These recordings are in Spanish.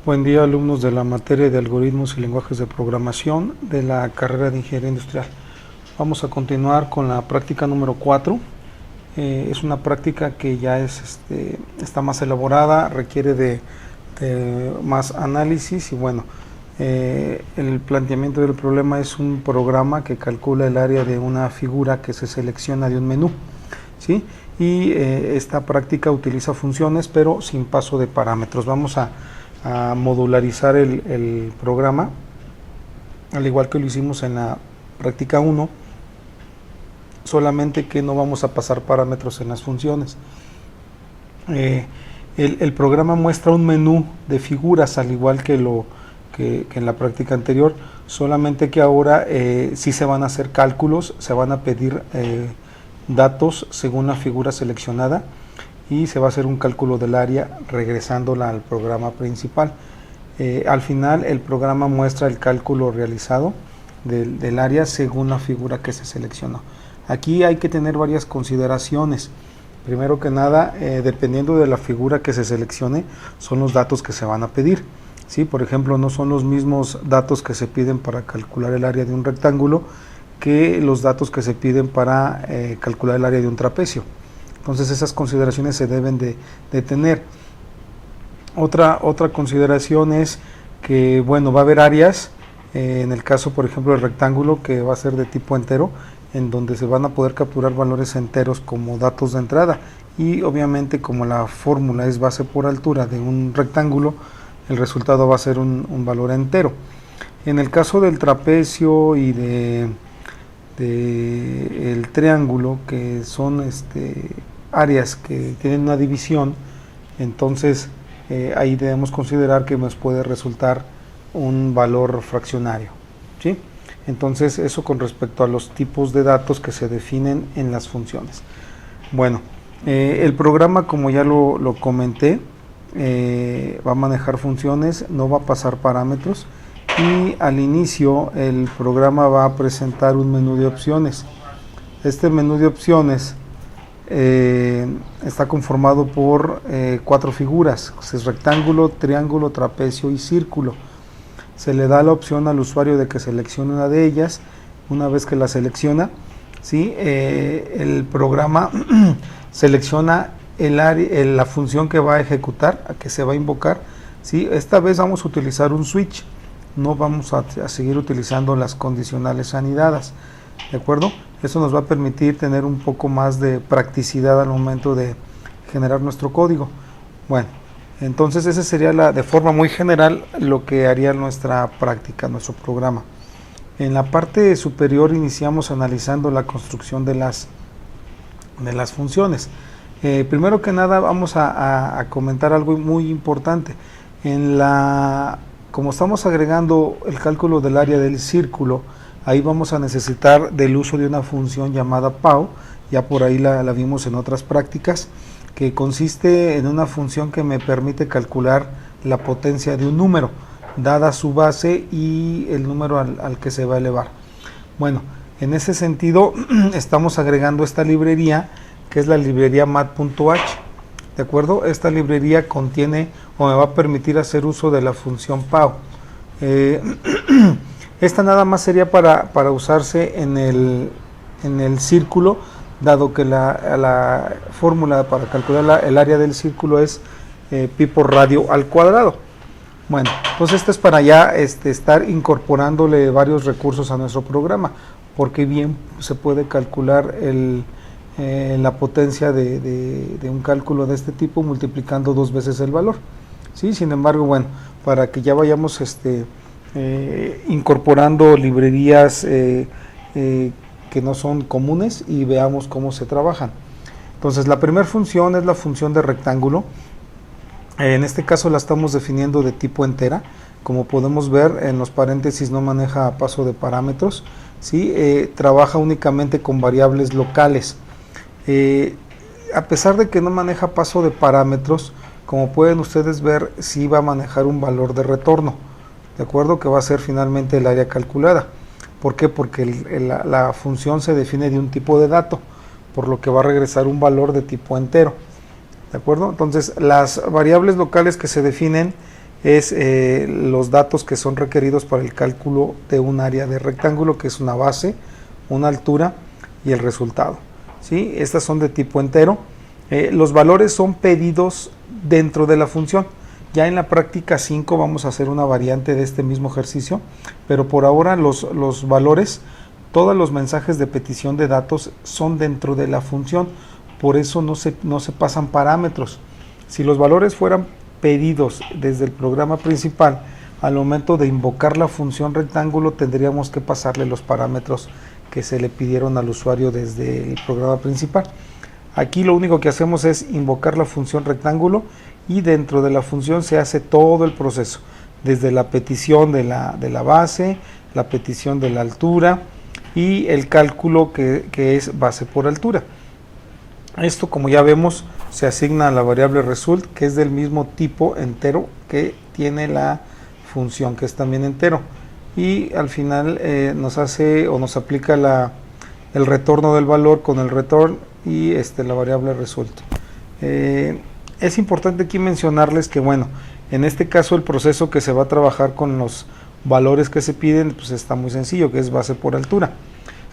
Buen día, alumnos de la materia de algoritmos y lenguajes de programación de la carrera de Ingeniería Industrial. Vamos a continuar con la práctica número 4. Es una práctica que ya está más elaborada, requiere de más análisis y bueno, el planteamiento del problema es un programa que calcula el área de una figura que se selecciona de un menú, ¿sí? Y esta práctica utiliza funciones pero sin paso de parámetros. Vamos a modularizar el programa, al igual que lo hicimos en la práctica 1, solamente que no vamos a pasar parámetros en las funciones. El programa muestra un menú de figuras, al igual que en la práctica anterior, solamente que ahora sí se van a hacer cálculos, se van a pedir datos según la figura seleccionada, y se va a hacer un cálculo del área regresándola al programa principal. Al final el programa muestra el cálculo realizado del área según la figura que se seleccionó. Aquí hay que tener varias consideraciones. Primero que nada, dependiendo de la figura que se seleccione, son los datos que se van a pedir, ¿sí? Por ejemplo, no son los mismos datos que se piden para calcular el área de un rectángulo que los datos que se piden para calcular el área de un trapecio. Entonces esas consideraciones se deben de tener. Otra consideración es que, bueno, va a haber áreas, en el caso por ejemplo del rectángulo, que va a ser de tipo entero, en donde se van a poder capturar valores enteros como datos de entrada, y obviamente como la fórmula es base por altura de un rectángulo, el resultado va a ser un valor entero. En el caso del trapecio y el triángulo, que son áreas que tienen una división, entonces ahí debemos considerar que nos puede resultar un valor fraccionario, ¿sí? Entonces eso con respecto a los tipos de datos que se definen en las funciones. Bueno, el programa, como ya lo comenté, va a manejar funciones, no va a pasar parámetros, y al inicio el programa va a presentar un menú de opciones. Este menú de opciones está conformado por 4 figuras: es rectángulo, triángulo, trapecio y círculo. Se le da la opción al usuario de que seleccione una de ellas. Una vez que la selecciona, ¿sí? El programa selecciona la función que va a ejecutar, que se va a invocar, ¿sí? Esta vez vamos a utilizar un switch, no vamos a seguir utilizando las condicionales anidadas, ¿de acuerdo? Eso nos va a permitir tener un poco más de practicidad al momento de generar nuestro código. Bueno, entonces ese sería de forma muy general lo que haría nuestra práctica, nuestro programa. En la parte superior iniciamos analizando la construcción de las funciones. Primero que nada vamos a comentar algo muy importante. Como estamos agregando el cálculo del área del círculo, ahí vamos a necesitar del uso de una función llamada PAO, ya por ahí la vimos en otras prácticas, que consiste en una función que me permite calcular la potencia de un número, dada su base y el número al que se va a elevar. Bueno, en ese sentido estamos agregando esta librería, que es la librería mat.h, ¿de acuerdo? Esta librería contiene o me va a permitir hacer uso de la función PAO. Esta nada más sería para usarse en el círculo, dado que la fórmula para calcular el área del círculo es pi por radio al cuadrado. Bueno, entonces esto es para ya estar incorporándole varios recursos a nuestro programa, porque bien se puede calcular la potencia de un cálculo de este tipo multiplicando 2 veces el valor, ¿sí? Sin embargo, bueno, para que ya vayamos incorporando librerías que no son comunes y veamos cómo se trabajan. Entonces la primera función es la función de rectángulo. En este caso la estamos definiendo de tipo entera. Como podemos ver, en los paréntesis no maneja paso de parámetros, ¿sí? Trabaja únicamente con variables locales. A pesar de que no maneja paso de parámetros, como pueden ustedes ver, sí va a manejar un valor de retorno, ¿de acuerdo? Que va a ser finalmente el área calculada. ¿Por qué? Porque la función se define de un tipo de dato, por lo que va a regresar un valor de tipo entero, ¿de acuerdo? Entonces las variables locales que se definen es los datos que son requeridos para el cálculo de un área de rectángulo, que es una base, una altura y el resultado, ¿sí? Estas son de tipo entero. Los valores son pedidos dentro de la función. Ya en la práctica 5 vamos a hacer una variante de este mismo ejercicio, pero por ahora los valores, todos los mensajes de petición de datos son dentro de la función, por eso no se pasan parámetros. Si los valores fueran pedidos desde el programa principal, al momento de invocar la función rectángulo tendríamos que pasarle los parámetros que se le pidieron al usuario desde el programa principal. Aquí lo único que hacemos es invocar la función rectángulo y dentro de la función se hace todo el proceso, desde la petición de la base, la petición de la altura y el cálculo que es base por altura. Esto, como ya vemos, se asigna a la variable result, que es del mismo tipo entero que tiene la función, que es también entero, y al final nos hace o nos aplica el retorno del valor con el return y la variable result. Es importante aquí mencionarles que, bueno, en este caso el proceso que se va a trabajar con los valores que se piden, pues está muy sencillo, que es base por altura.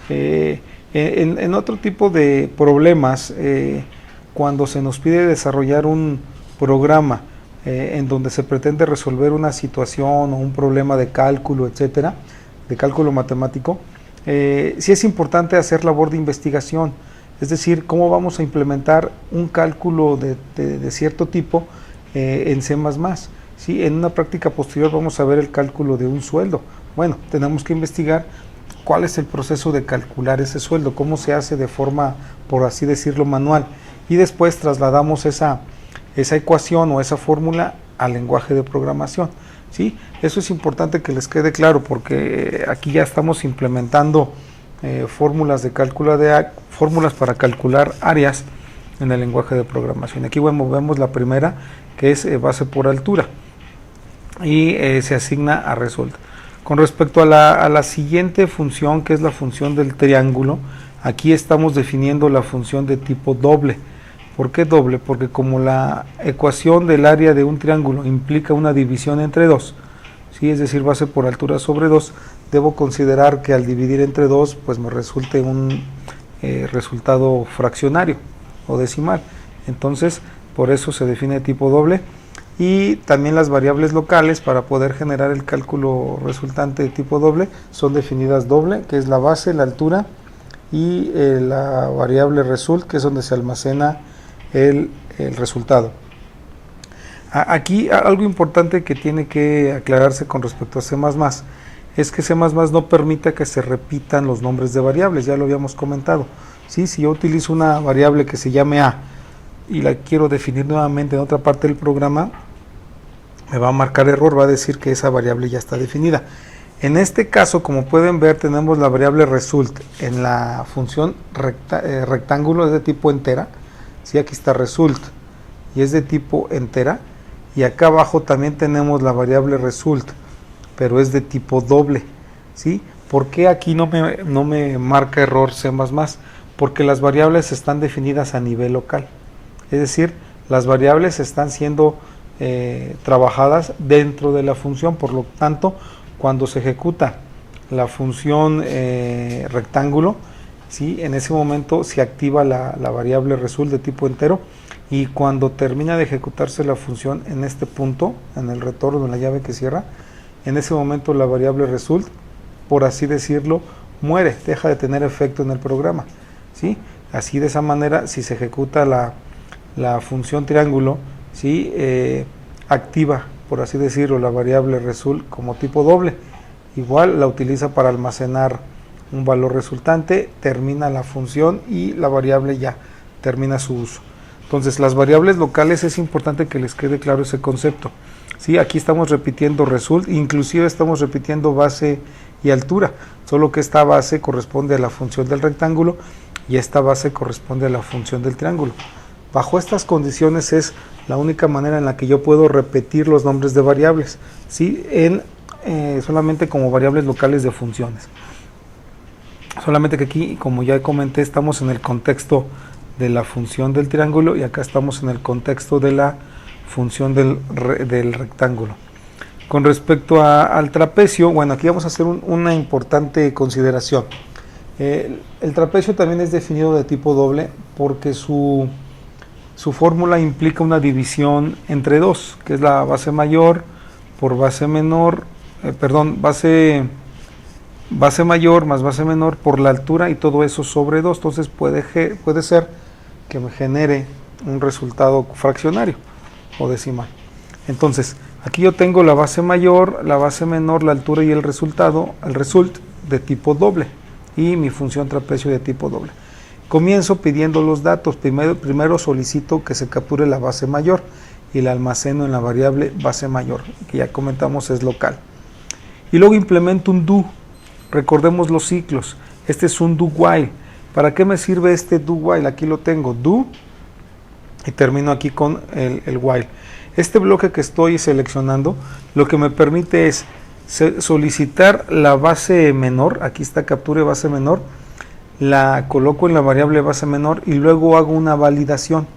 En otro tipo de problemas, cuando se nos pide desarrollar un programa en donde se pretende resolver una situación o un problema de cálculo, etcétera, de cálculo matemático, sí es importante hacer labor de investigación, es decir, cómo vamos a implementar un cálculo de cierto tipo en C++. ¿Sí? En una práctica posterior vamos a ver el cálculo de un sueldo. Bueno, tenemos que investigar cuál es el proceso de calcular ese sueldo, cómo se hace de forma, por así decirlo, manual, y después trasladamos esa ecuación o esa fórmula al lenguaje de programación. ¿Sí? Eso es importante que les quede claro, porque aquí ya estamos implementando fórmulas para calcular áreas en el lenguaje de programación. Aquí vemos la primera, que es base por altura, y se asigna a result. Con respecto a la siguiente función, que es la función del triángulo, aquí estamos definiendo la función de tipo doble. ¿Por qué doble? Porque como la ecuación del área de un triángulo implica una división entre dos, ¿sí? Es decir, base por altura sobre 2, debo considerar que al dividir entre 2, pues me resulte un resultado fraccionario o decimal. Entonces, por eso se define tipo doble. Y también las variables locales para poder generar el cálculo resultante de tipo doble son definidas doble, que es la base, la altura, y la variable result, que es donde se almacena el resultado. Aquí algo importante que tiene que aclararse con respecto a C++ es que C++ no permite que se repitan los nombres de variables, ya lo habíamos comentado. ¿Sí? Si yo utilizo una variable que se llame A y la quiero definir nuevamente en otra parte del programa, me va a marcar error, va a decir que esa variable ya está definida. En este caso, como pueden ver, tenemos la variable result en la función rectángulo, es de tipo entera. ¿Sí? Aquí está result y es de tipo entera, y acá abajo también tenemos la variable result, pero es de tipo doble. ¿Sí? ¿Por qué aquí no me marca error C++? Porque las variables están definidas a nivel local, es decir, las variables están siendo trabajadas dentro de la función. Por lo tanto, cuando se ejecuta la función rectángulo, ¿sí? En ese momento se activa la variable result de tipo entero, y cuando termina de ejecutarse la función en este punto, en el retorno de la llave que cierra, en ese momento la variable result, por así decirlo, muere, deja de tener efecto en el programa. ¿Sí? Así, de esa manera, si se ejecuta la función triángulo, ¿sí? Activa, por así decirlo, la variable result como tipo doble. Igual la utiliza para almacenar un valor resultante, termina la función y la variable ya termina su uso. Entonces, las variables locales, es importante que les quede claro ese concepto. ¿Sí? Aquí estamos repitiendo result, inclusive estamos repitiendo base y altura, solo que esta base corresponde a la función del rectángulo y esta base corresponde a la función del triángulo. Bajo estas condiciones es la única manera en la que yo puedo repetir los nombres de variables, ¿sí? Solamente como variables locales de funciones. Solamente que aquí, como ya comenté, estamos en el contexto de la función del triángulo y acá estamos en el contexto de la función del rectángulo. Con respecto al trapecio, bueno, aquí vamos a hacer una importante consideración. El trapecio también es definido de tipo doble porque su fórmula implica una división entre dos, que es la base mayor por base menor, base mayor más base menor por la altura y todo eso sobre 2. Entonces puede ser que me genere un resultado fraccionario o decimal. Entonces, aquí yo tengo la base mayor, la base menor, la altura y el result de tipo doble y mi función trapecio de tipo doble. Comienzo pidiendo los datos. Primero solicito que se capture la base mayor y la almaceno en la variable base mayor, que ya comentamos es local. Y luego implemento un do. Recordemos los ciclos. Este es un do while. ¿Para qué me sirve este do while? Aquí lo tengo, do, y termino aquí con el while. Este bloque que estoy seleccionando lo que me permite es solicitar la base menor. Aquí está capture base menor, la coloco en la variable base menor y luego hago una validación.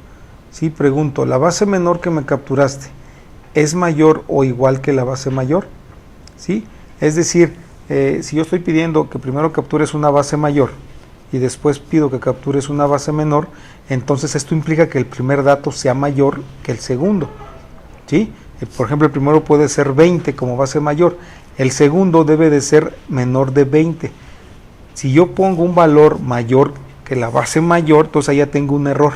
¿Sí? Pregunto, ¿la base menor que me capturaste es mayor o igual que la base mayor? ¿Sí? Es decir, si yo estoy pidiendo que primero captures una base mayor y después pido que captures una base menor, entonces esto implica que el primer dato sea mayor que el segundo. ¿Sí? Por ejemplo, el primero puede ser 20 como base mayor, el segundo debe de ser menor de 20. Si yo pongo un valor mayor que la base mayor, entonces ahí ya tengo un error.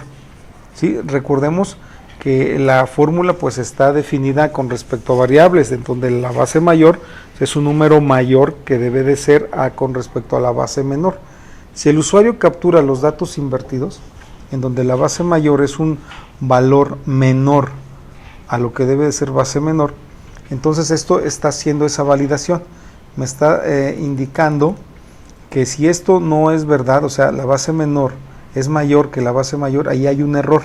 ¿Sí? Recordemos que la fórmula pues está definida con respecto a variables, en donde la base mayor es un número mayor que debe de ser con respecto a la base menor. Si el usuario captura los datos invertidos, en donde la base mayor es un valor menor a lo que debe de ser base menor, entonces esto está haciendo esa validación, me está indicando que si esto no es verdad, o sea, la base menor es mayor que la base mayor, ahí hay un error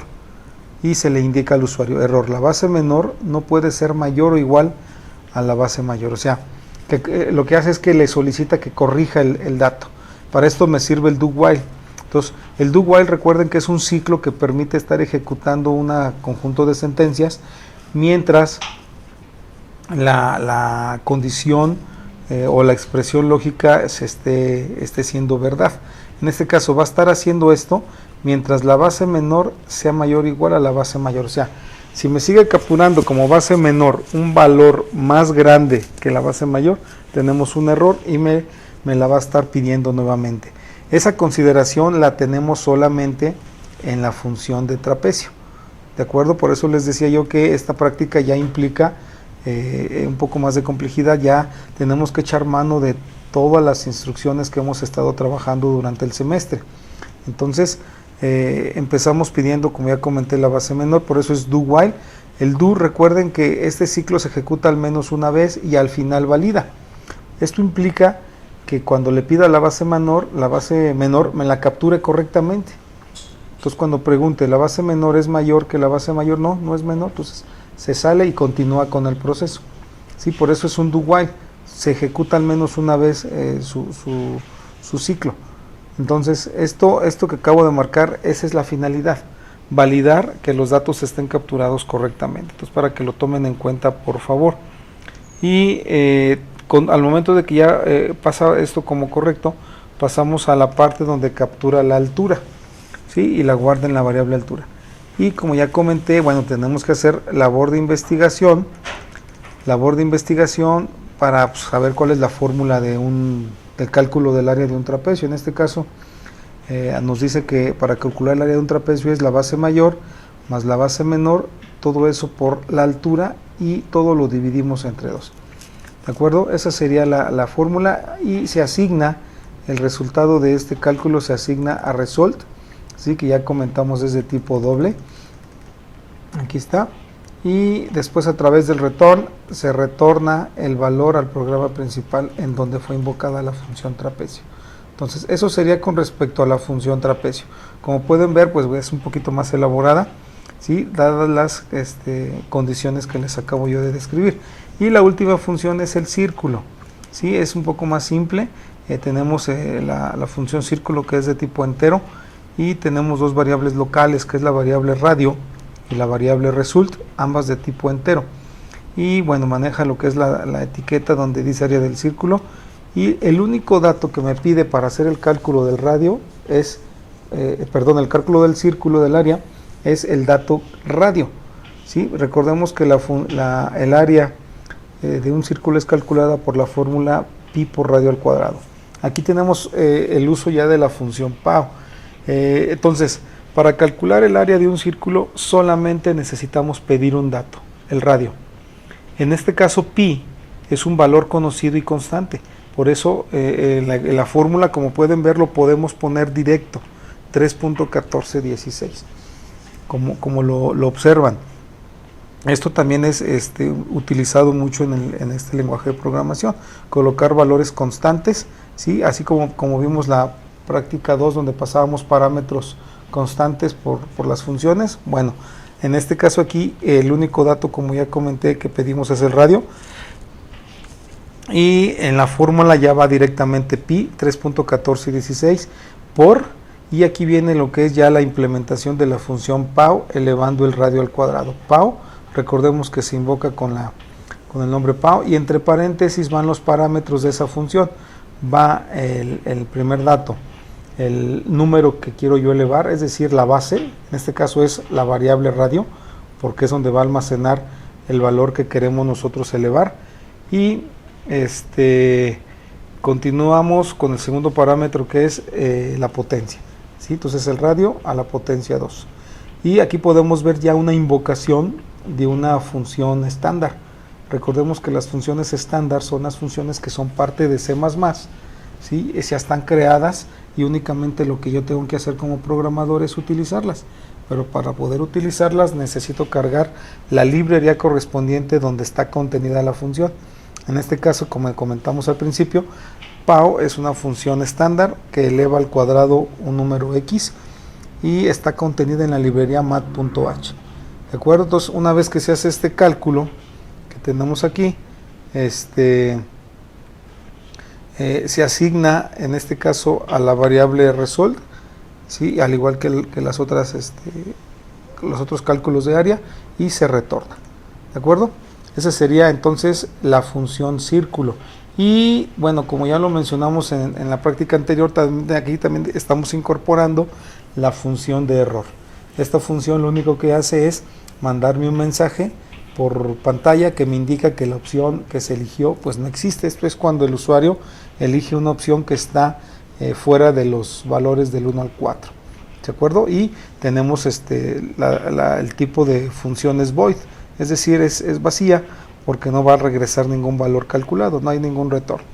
y se le indica al usuario, error, la base menor no puede ser mayor o igual a la base mayor, o sea, que lo que hace es que le solicita que corrija el dato. Para esto me sirve el do while. Entonces, el do while, recuerden que es un ciclo que permite estar ejecutando un conjunto de sentencias mientras la condición o la expresión lógica esté siendo verdad. En este caso va a estar haciendo esto mientras la base menor sea mayor o igual a la base mayor. O sea, si me sigue capturando como base menor un valor más grande que la base mayor, tenemos un error y me la va a estar pidiendo nuevamente. Esa consideración la tenemos solamente en la función de trapecio. ¿De acuerdo? Por eso les decía yo que esta práctica ya implica un poco más de complejidad. Ya tenemos que echar mano de todas las instrucciones que hemos estado trabajando durante el semestre. Entonces, empezamos pidiendo, como ya comenté, la base menor, por eso es do while. El do, recuerden que este ciclo se ejecuta al menos una vez y al final valida. Esto implica que cuando le pida la base menor me la capture correctamente. Entonces cuando pregunte, ¿la base menor es mayor que la base mayor? No, no es menor, entonces se sale y continúa con el proceso. ¿Sí? Por eso es un do while, se ejecuta al menos una vez su ciclo. Entonces esto que acabo de marcar, esa es la finalidad, validar que los datos estén capturados correctamente. Entonces para que lo tomen en cuenta, por favor. Y al momento de que ya pasa esto como correcto, pasamos a la parte donde captura la altura, ¿sí? Y la guarda en la variable altura. Y como ya comenté, bueno, tenemos que hacer labor de investigación para saber cuál es la fórmula del cálculo del área de un trapecio. En este caso nos dice que para calcular el área de un trapecio es la base mayor más la base menor, todo eso por la altura y todo lo dividimos entre 2. ¿De acuerdo? Esa sería la fórmula y se asigna, el resultado de este cálculo se asigna a result, ¿sí? Que ya comentamos es de tipo doble. Aquí está. Y después a través del return se retorna el valor al programa principal en donde fue invocada la función trapecio. Entonces eso sería con respecto a la función trapecio. Como pueden ver, pues es un poquito más elaborada, ¿sí? Dadas las condiciones que les acabo yo de describir. Y la última función es el círculo, ¿sí? Es un poco más simple. Tenemos la función círculo, que es de tipo entero, y tenemos dos variables locales, que es la variable radio y la variable result, ambas de tipo entero. y bueno, maneja lo que es la etiqueta donde dice área del círculo, y el único dato que me pide para hacer el cálculo del radio es, el cálculo del círculo del área es el dato radio, ¿sí? Recordemos que el área de un círculo es calculada por la fórmula pi por radio al cuadrado. Aquí tenemos el uso ya de la función PAO. Entonces, para calcular el área de un círculo solamente necesitamos pedir un dato, el radio. En este caso pi es un valor conocido y constante, por eso la fórmula, como pueden ver, lo podemos poner directo, 3.1416, como lo observan. Esto también es utilizado mucho en este lenguaje de programación, colocar valores constantes, ¿sí? Así como vimos la práctica 2 donde pasábamos parámetros constantes por las funciones. Bueno, en este caso aquí el único dato, como ya comenté, que pedimos es el radio, y en la fórmula ya va directamente pi 3.1416 por, y aquí viene lo que es ya la implementación de la función PAO elevando el radio al cuadrado. PAO, recordemos que se invoca con el nombre PAO, y entre paréntesis van los parámetros de esa función. Va el primer dato, el número que quiero yo elevar, es decir, la base, en este caso es la variable radio, porque es donde va a almacenar el valor que queremos nosotros elevar, y continuamos con el segundo parámetro, que es la potencia, ¿sí? Entonces el radio a la potencia 2, y aquí podemos ver ya una invocación de una función estándar. Recordemos que las funciones estándar son las funciones que son parte de C++, ¿sí? Ya están creadas y únicamente lo que yo tengo que hacer como programador es utilizarlas, pero para poder utilizarlas necesito cargar la librería correspondiente donde está contenida la función. En este caso, como comentamos al principio, PAO es una función estándar que eleva al cuadrado un número X y está contenida en la librería mat.h. ¿De acuerdo? Entonces, una vez que se hace este cálculo que tenemos aquí, se asigna en este caso a la variable result, ¿sí? Al igual que los otros cálculos de área, y se retorna. ¿De acuerdo? Esa sería entonces la función círculo. Y bueno, como ya lo mencionamos en la práctica anterior, aquí también estamos incorporando la función de error. Esta función lo único que hace es mandarme un mensaje por pantalla que me indica que la opción que se eligió pues no existe. Esto es cuando el usuario elige una opción que está fuera de los valores del 1 al 4. ¿De acuerdo? Y tenemos el tipo de función es void, es decir, es vacía porque no va a regresar ningún valor calculado, no hay ningún retorno.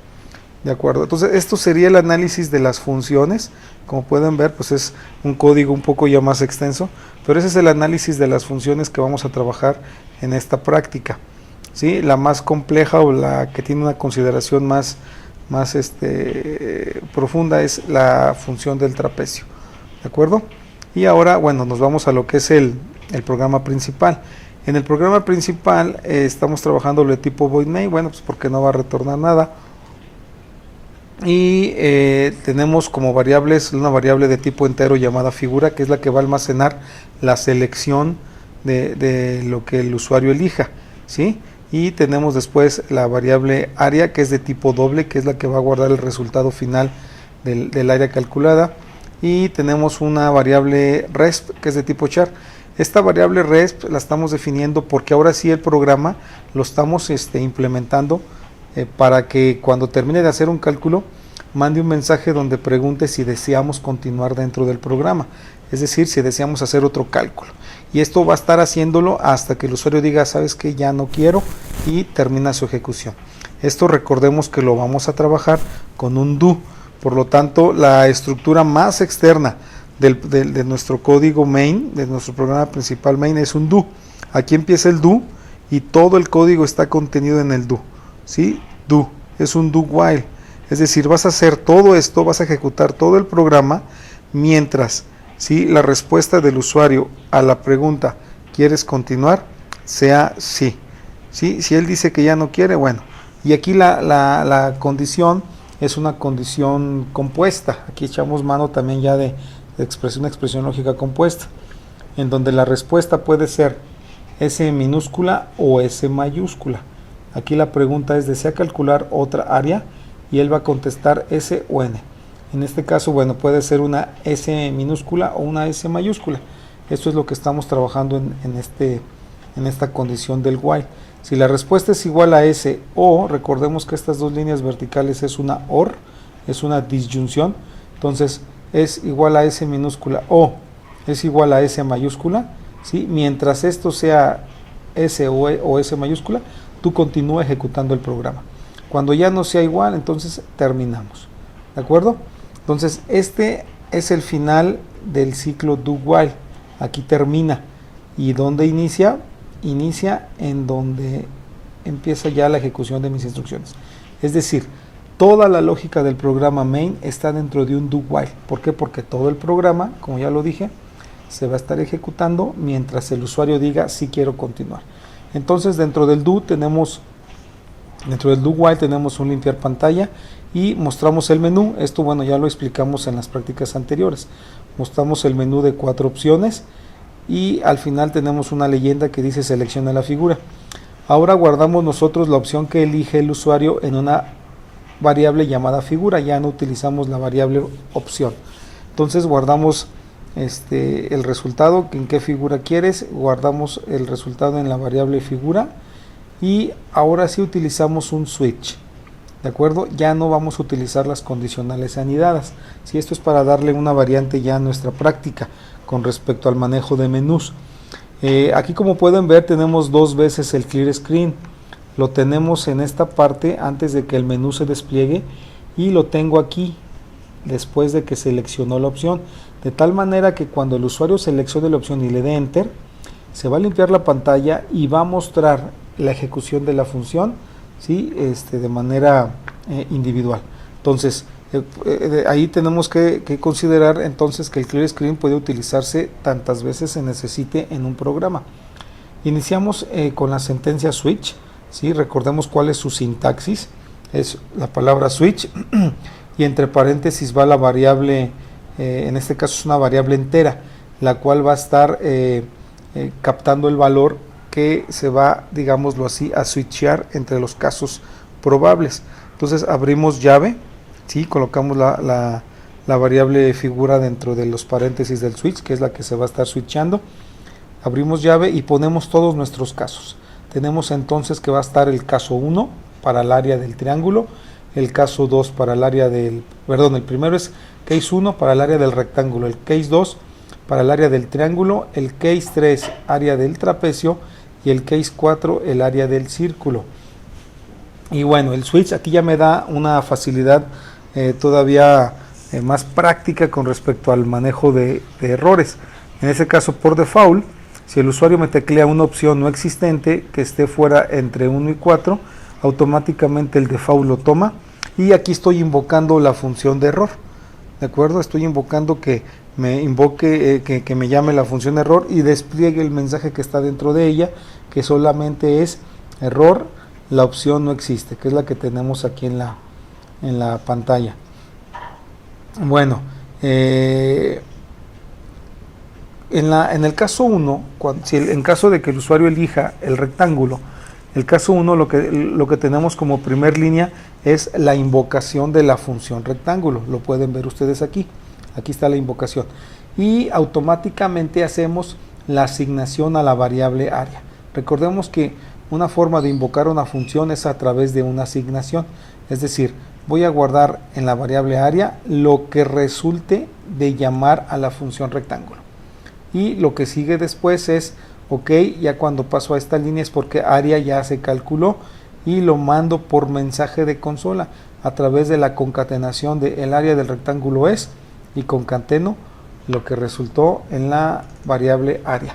¿De acuerdo? Entonces esto sería el análisis de las funciones. Como pueden ver, pues es un código un poco ya más extenso, pero ese es el análisis de las funciones que vamos a trabajar en esta práctica, ¿sí? La más compleja o la que tiene una consideración más profunda es la función del trapecio. ¿De acuerdo? Y ahora, bueno, nos vamos a lo que es el programa principal. En el programa principal estamos trabajando de tipo void main, bueno, pues porque no va a retornar nada. Y tenemos como variables una variable de tipo entero llamada figura, que es la que va a almacenar la selección de lo que el usuario elija, ¿sí? Y tenemos después la variable área, que es de tipo doble, que es la que va a guardar el resultado final del área calculada. Y tenemos una variable resp, que es de tipo char. Esta variable resp la estamos definiendo porque ahora sí el programa lo estamos implementando para que cuando termine de hacer un cálculo mande un mensaje donde pregunte si deseamos continuar dentro del programa, es decir, si deseamos hacer otro cálculo. Y esto va a estar haciéndolo hasta que el usuario diga, sabes que ya no quiero, y termina su ejecución. Esto recordemos que lo vamos a trabajar con un do. Por lo tanto, la estructura más externa de nuestro código main, de nuestro programa principal main, es un do. Aquí empieza el do y todo el código está contenido en el do, ¿sí? Do es un do while, es decir, vas a hacer todo esto, vas a ejecutar todo el programa mientras, ¿sí?, la respuesta del usuario a la pregunta ¿quieres continuar? Sea sí, ¿sí? Si él dice que ya no quiere, bueno, y aquí la condición es una condición compuesta. Aquí echamos mano también ya de una expresión lógica compuesta, en donde la respuesta puede ser S minúscula o S mayúscula. Aquí la pregunta es, ¿desea calcular otra área? Y él va a contestar S o N. En este caso, bueno, puede ser una S minúscula o una S mayúscula. Esto es lo que estamos trabajando en esta condición del while. Si la respuesta es igual a S o, recordemos que estas dos líneas verticales es una OR, es una disyunción, entonces es igual a S minúscula o es igual a S mayúscula, ¿sí? Mientras esto sea S o S mayúscula, tú continúa ejecutando el programa. Cuando ya no sea igual, entonces terminamos, ¿de acuerdo? Entonces este es el final del ciclo do while. Aquí termina. ¿Y dónde inicia? Inicia en donde empieza ya la ejecución de mis instrucciones. Es decir, toda la lógica del programa main está dentro de un do while. ¿Por qué? Porque todo el programa, como ya lo dije, se va a estar ejecutando mientras el usuario diga si quiero continuar. Entonces dentro del do while tenemos un limpiar pantalla y mostramos el menú. Esto, bueno, ya lo explicamos en las prácticas anteriores. Mostramos el menú de 4 opciones y al final tenemos una leyenda que dice selecciona la figura. Ahora guardamos nosotros la opción que elige el usuario en una variable llamada figura, ya no utilizamos la variable opción. Entonces guardamos el resultado, en qué figura quieres, guardamos el resultado en la variable figura y ahora sí utilizamos un switch, ¿de acuerdo? Ya no vamos a utilizar las condicionales anidadas. Si esto es para darle una variante ya a nuestra práctica con respecto al manejo de menús. Aquí, como pueden ver, tenemos dos veces el clear screen. Lo tenemos en esta parte antes de que el menú se despliegue y lo tengo aquí después de que seleccionó la opción, de tal manera que cuando el usuario seleccione la opción y le dé enter, se va a limpiar la pantalla y va a mostrar la ejecución de la función, ¿sí? De manera individual. Entonces ahí tenemos que considerar entonces que el clear screen puede utilizarse tantas veces se necesite en un programa. Iniciamos con la sentencia switch, ¿sí? Recordemos cuál es su sintaxis, es la palabra switch y entre paréntesis va la variable, en este caso es una variable entera, la cual va a estar captando el valor que se va, digámoslo así, a switchear entre los casos probables. Entonces abrimos llave, ¿sí? Colocamos la variable figura dentro de los paréntesis del switch, que es la que se va a estar switchando. Abrimos llave y ponemos todos nuestros casos. Tenemos entonces que va a estar el caso 1 para el área del triángulo, el caso 2 para el área del, perdón, el primero es case 1 para el área del rectángulo, el case 2 para el área del triángulo, el case 3 área del trapecio y el case 4 el área del círculo. Y bueno, el switch aquí ya me da una facilidad todavía más práctica con respecto al manejo de errores. En ese caso, por default, si el usuario me teclea una opción no existente que esté fuera entre 1 y 4, automáticamente el default lo toma y aquí estoy invocando la función de error, ¿de acuerdo? Estoy invocando que me invoque, que me llame la función error y despliegue el mensaje que está dentro de ella, que solamente es error, la opción no existe, que es la que tenemos aquí en la pantalla. Bueno, en el caso 1, en caso de que el usuario elija el rectángulo, el caso 1 lo que tenemos como primer línea es la invocación de la función rectángulo. Lo pueden ver ustedes aquí. Aquí está la invocación. Y automáticamente hacemos la asignación a la variable área. Recordemos que una forma de invocar una función es a través de una asignación. Es decir, voy a guardar en la variable área lo que resulte de llamar a la función rectángulo. Y lo que sigue después es, ok, ya cuando paso a esta línea es porque área ya se calculó y lo mando por mensaje de consola a través de la concatenación de el área del rectángulo es y concateno lo que resultó en la variable área.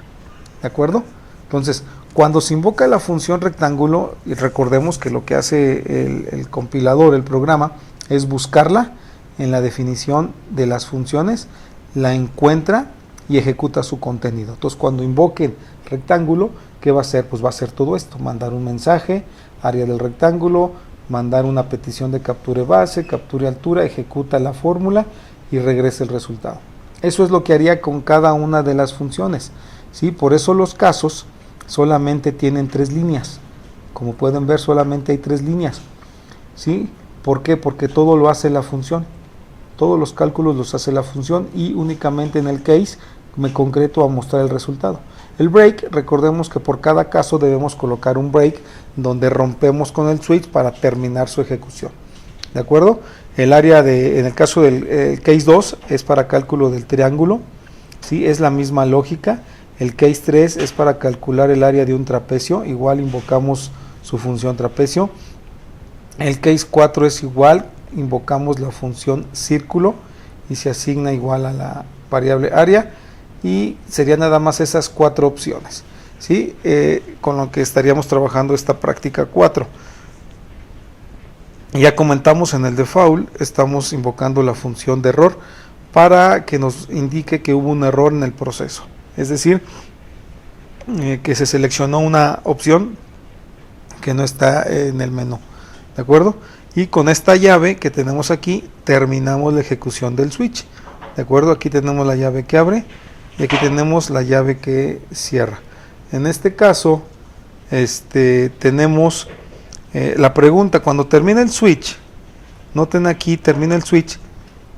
¿De acuerdo? Entonces, cuando se invoca la función rectángulo, y recordemos que lo que hace el compilador, el programa, es buscarla en la definición de las funciones, la encuentra y ejecuta su contenido. Entonces, cuando invoquen rectángulo, ¿qué va a hacer? Pues va a hacer todo esto, mandar un mensaje, área del rectángulo, mandar una petición de capture base, capture altura, ejecuta la fórmula y regresa el resultado. Eso es lo que haría con cada una de las funciones, ¿sí? Por eso los casos solamente tienen 3 líneas. Como pueden ver, solamente hay 3 líneas, ¿sí? ¿Por qué? Porque todo lo hace la función. Todos los cálculos los hace la función y únicamente en el case me concreto a mostrar el resultado. El break, recordemos que por cada caso debemos colocar un break donde rompemos con el switch para terminar su ejecución. ¿De acuerdo? El área en el caso del case 2 es para cálculo del triángulo, ¿sí? Es la misma lógica. El case 3 es para calcular el área de un trapecio, igual invocamos su función trapecio. El case 4 es igual, invocamos la función círculo y se asigna igual a la variable área, y serían nada más esas 4 opciones, ¿sí? Con lo que estaríamos trabajando esta práctica 4. Ya comentamos en el default, estamos invocando la función de error para que nos indique que hubo un error en el proceso, es decir, que se seleccionó una opción que no está en el menú, ¿de acuerdo? Y con esta llave que tenemos aquí terminamos la ejecución del switch, ¿de acuerdo? Aquí tenemos la llave que abre y aquí tenemos la llave que cierra. En este caso tenemos la pregunta cuando termina el switch. Noten aquí, termina el switch,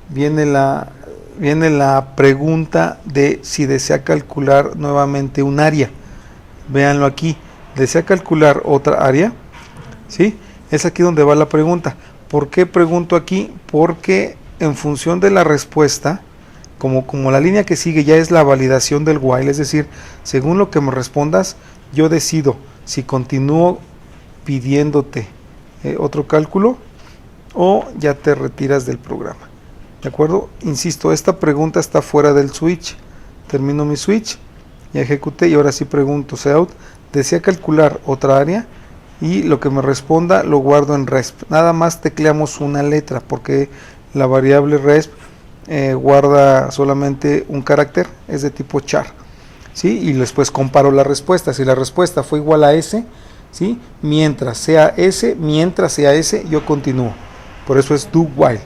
viene la pregunta de si desea calcular nuevamente un área. Véanlo aquí, desea calcular otra área, ¿sí? Es aquí donde va la pregunta. ¿Por qué pregunto aquí? Porque en función de la respuesta, como la línea que sigue ya es la validación del while, es decir, según lo que me respondas, yo decido si continúo pidiéndote otro cálculo o ya te retiras del programa, ¿de acuerdo? Insisto, esta pregunta está fuera del switch. Termino mi switch, ya ejecuté y ahora sí pregunto cout, ¿desea calcular otra área? Y lo que me responda lo guardo en resp. Nada más tecleamos una letra porque la variable resp guarda solamente un carácter, es de tipo char, ¿sí? Y después comparo la respuesta. Si la respuesta fue igual a S, ¿sí? Mientras sea S, yo continúo. Por eso es do while,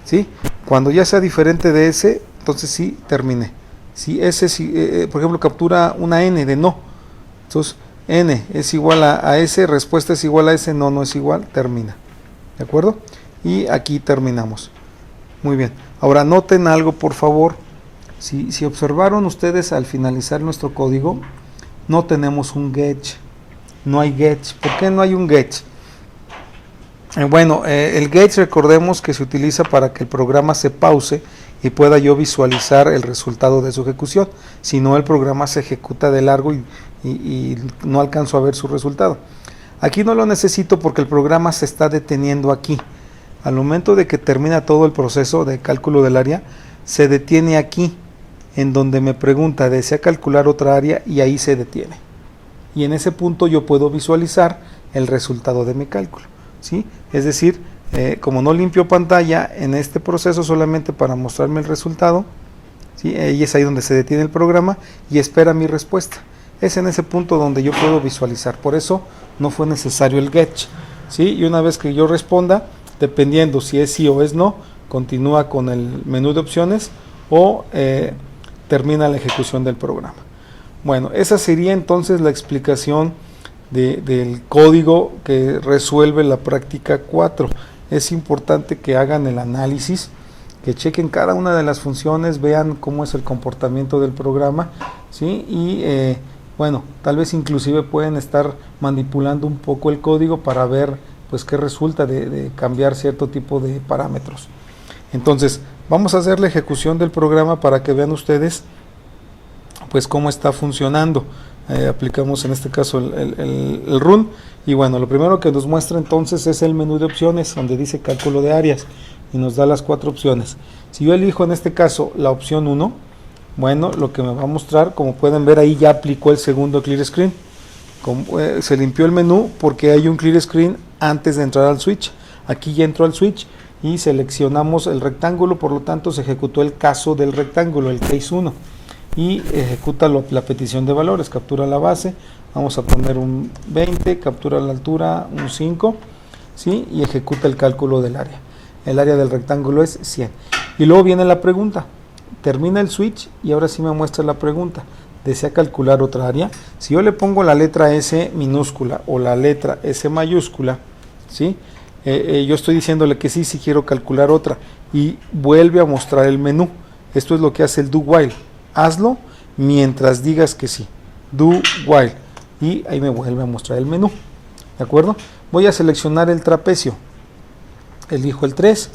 ¿sí? Cuando ya sea diferente de S, entonces sí terminé. Si S, por ejemplo, captura una N de no, entonces N es igual a S, respuesta es igual a S, no es igual, termina, ¿de acuerdo? Y aquí terminamos. Muy bien, ahora noten algo por favor. Si observaron ustedes al finalizar nuestro código, no tenemos un get, no hay get. ¿Por qué no hay un get? Bueno, el get, recordemos que se utiliza para que el programa se pause y pueda yo visualizar el resultado de su ejecución. Si no, el programa se ejecuta de largo y no alcanzo a ver su resultado. Aquí no lo necesito porque el programa se está deteniendo aquí. Al momento de que termina todo el proceso de cálculo del área, se detiene aquí, en donde me pregunta, ¿desea calcular otra área? Y ahí se detiene. Y en ese punto yo puedo visualizar el resultado de mi cálculo, ¿sí? Es decir, como no limpio pantalla en este proceso solamente para mostrarme el resultado, ¿sí? Y es ahí donde se detiene el programa y espera mi respuesta. Es en ese punto donde yo puedo visualizar. Por eso no fue necesario el get, ¿sí? Y una vez que yo responda, dependiendo si es sí o es no, continúa con el menú de opciones o termina la ejecución del programa. Bueno, esa sería entonces la explicación del código que resuelve la práctica 4. Es importante que hagan el análisis, que chequen cada una de las funciones, vean cómo es el comportamiento del programa, ¿sí? Y bueno, tal vez inclusive pueden estar manipulando un poco el código para ver pues qué resulta de cambiar cierto tipo de parámetros. Entonces vamos a hacer la ejecución del programa para que vean ustedes pues cómo está funcionando. Aplicamos en este caso el run y bueno, lo primero que nos muestra entonces es el menú de opciones donde dice cálculo de áreas y nos da las 4 opciones. Si yo elijo en este caso la opción 1, bueno, lo que me va a mostrar, como pueden ver ahí ya aplicó el segundo clear screen. Se limpió el menú porque hay un clear screen antes de entrar al switch. Aquí ya entró al switch y seleccionamos el rectángulo, por lo tanto se ejecutó el caso del rectángulo, el case 1, y ejecuta la petición de valores, captura la base, vamos a poner un 20, captura la altura un 5, ¿sí? Y ejecuta el cálculo del área. El área del rectángulo es 100. Y luego viene la pregunta, termina el switch y ahora sí me muestra la pregunta, desea calcular otra área, si yo le pongo la letra S minúscula o la letra S mayúscula, ¿sí? Yo estoy diciéndole que sí, sí quiero calcular otra, y vuelve a mostrar el menú. Esto es lo que hace el do while. Hazlo mientras digas que sí. Do while. Y ahí me vuelve a mostrar el menú. ¿De acuerdo? Voy a seleccionar el trapecio. Elijo el 3,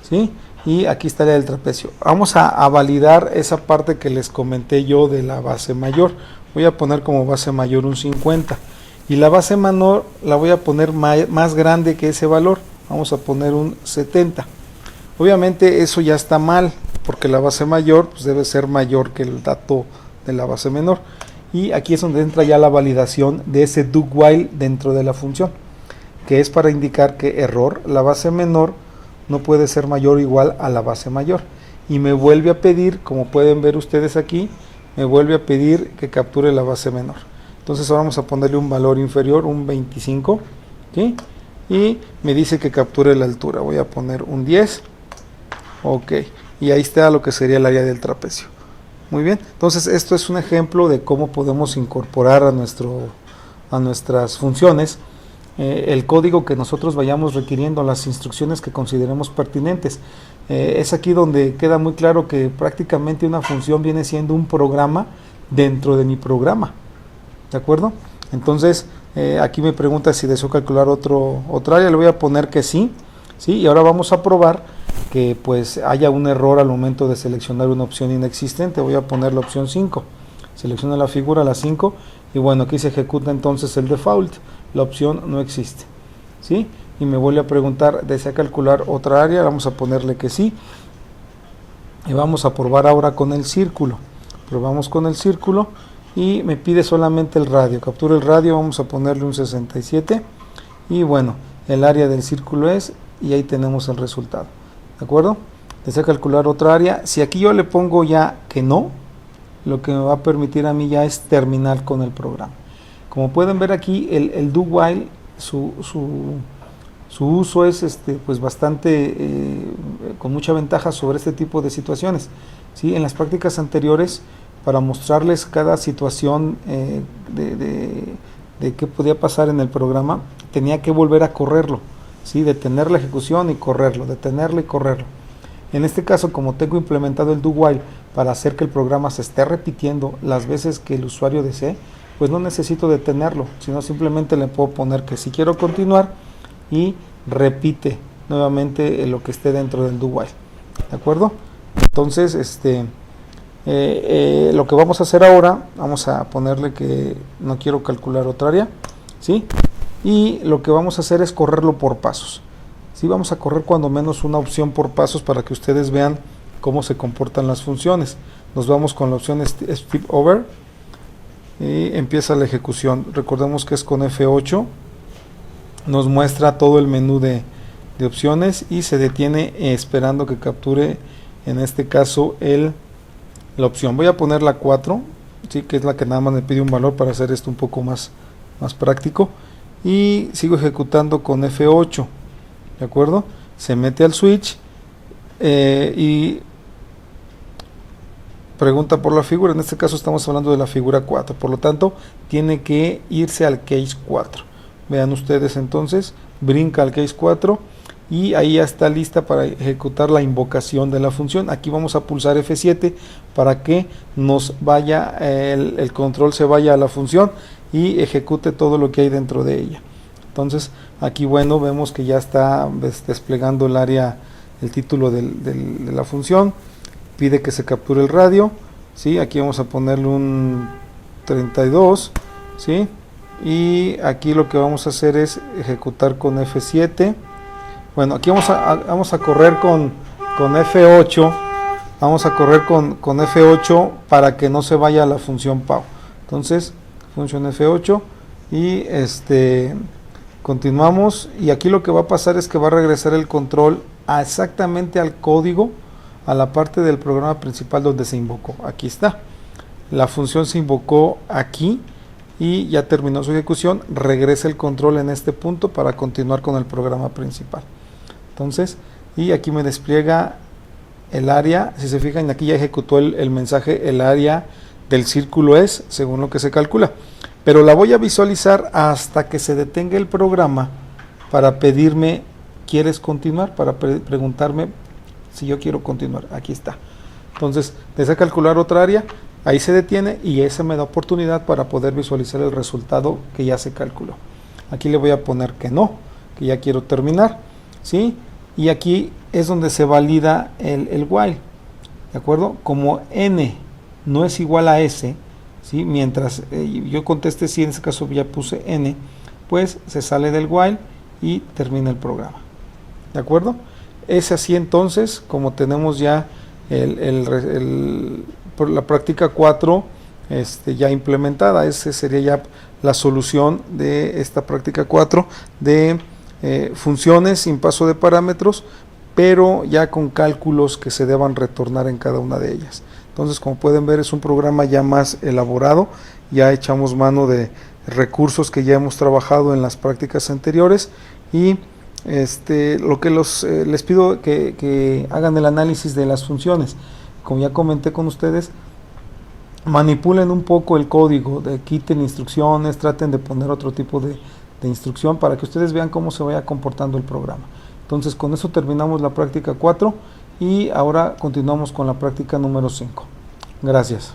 ¿sí? Y aquí estaría el trapecio. Vamos a validar esa parte que les comenté yo de la base mayor. Voy a poner como base mayor un 50. Y la base menor la voy a poner más grande que ese valor. Vamos a poner un 70. Obviamente eso ya está mal, porque la base mayor pues, debe ser mayor que el dato de la base menor. Y aquí es donde entra ya la validación de ese do while dentro de la función, que es para indicar que error, la base menor no puede ser mayor o igual a la base mayor. Y me vuelve a pedir, como pueden ver ustedes aquí, me vuelve a pedir que capture la base menor. Entonces ahora vamos a ponerle un valor inferior, un 25, ¿sí? Y me dice que capture la altura. Voy a poner un 10. Ok, y ahí está lo que sería el área del trapecio. Muy bien, entonces esto es un ejemplo de cómo podemos incorporar a nuestras funciones el código que nosotros vayamos requiriendo, las instrucciones que consideremos pertinentes. Es aquí donde queda muy claro que prácticamente una función viene siendo un programa dentro de mi programa. ¿De acuerdo? Entonces, aquí me pregunta si deseo calcular otra área, le voy a poner que sí, ¿sí? Y ahora vamos a probar que pues haya un error al momento de seleccionar una opción inexistente. Voy a poner la opción 5, selecciona la figura, la 5, y bueno, aquí se ejecuta entonces el default, la opción no existe, ¿sí? Y me vuelve a preguntar, ¿desea calcular otra área? Vamos a ponerle que sí, y vamos a probar ahora con el círculo. Probamos con el círculo, y me pide solamente el radio, captura el radio, vamos a ponerle un 67, y bueno, el área del círculo es, y ahí tenemos el resultado. ¿De acuerdo? Desea calcular otra área. Si aquí yo le pongo ya que no, lo que me va a permitir a mí ya es terminar con el programa. Como pueden ver aquí, el do while, su uso es pues bastante con mucha ventaja sobre este tipo de situaciones, ¿sí? En las prácticas anteriores, para mostrarles cada situación de qué podía pasar en el programa, tenía que volver a correrlo, ¿sí? Detener la ejecución y correrlo, detenerlo y correrlo. En este caso, como tengo implementado el do while para hacer que el programa se esté repitiendo las veces que el usuario desee, pues no necesito detenerlo, sino simplemente le puedo poner que si quiero continuar y repite nuevamente lo que esté dentro del do while. ¿De acuerdo? Entonces, lo que vamos a hacer ahora, vamos a ponerle que no quiero calcular otra área, ¿sí? Y lo que vamos a hacer es correrlo por pasos. ¿Sí? Vamos a correr cuando menos una opción por pasos para que ustedes vean cómo se comportan las funciones. Nos vamos con la opción Skip Over y empieza la ejecución. Recordemos que es con F8, nos muestra todo el menú de opciones y se detiene esperando que capture, en este caso, la opción. Voy a poner la 4, ¿sí? Que es la que nada más me pide un valor para hacer esto un poco más práctico. Y sigo ejecutando con F8, ¿de acuerdo? Se mete al switch y pregunta por la figura. En este caso estamos hablando de la figura 4, por lo tanto tiene que irse al case 4. Vean ustedes entonces, brinca al case 4 y ahí ya está lista para ejecutar la invocación de la función. Aquí vamos a pulsar F7 para que nos vaya el control se vaya a la función y ejecute todo lo que hay dentro de ella. Entonces aquí, bueno, vemos que ya está desplegando el área, el título de la función. Pide que se capture el radio, ¿sí? Aquí vamos a ponerle un 32, ¿sí? Y aquí lo que vamos a hacer es ejecutar con F7. Bueno, aquí vamos a correr con F8. Vamos a correr con F8 para que no se vaya a la función PAU. Entonces, función F8 y continuamos, y aquí lo que va a pasar es que va a regresar el control exactamente al código, a la parte del programa principal donde se invocó. Aquí está, la función se invocó aquí y ya terminó su ejecución. Regresa el control en este punto para continuar con el programa principal. Entonces, y aquí me despliega el área. Si se fijan, aquí ya ejecutó el mensaje, el área del círculo es según lo que se calcula. Pero la voy a visualizar hasta que se detenga el programa para pedirme, ¿quieres continuar? Para preguntarme si yo quiero continuar. Aquí está. Entonces, desea calcular otra área, ahí se detiene y esa me da oportunidad para poder visualizar el resultado que ya se calculó. Aquí le voy a poner que no, que ya quiero terminar, ¿sí? Y aquí es donde se valida el while, ¿de acuerdo? Como n no es igual a s, ¿sí? Mientras yo conteste sí, en este caso ya puse n, pues se sale del while y termina el programa, ¿de acuerdo? Es así entonces como tenemos ya por la práctica 4 ya implementada. Esa sería ya la solución de esta práctica 4 de funciones sin paso de parámetros, pero ya con cálculos que se deban retornar en cada una de ellas. Entonces, como pueden ver, es un programa ya más elaborado, ya echamos mano de recursos que ya hemos trabajado en las prácticas anteriores y lo que les pido que hagan el análisis de las funciones. Como ya comenté con ustedes, manipulen un poco el código, quiten instrucciones, traten de poner otro tipo de instrucción para que ustedes vean cómo se vaya comportando el programa. Entonces, con eso terminamos la práctica 4 y ahora continuamos con la práctica número 5. Gracias.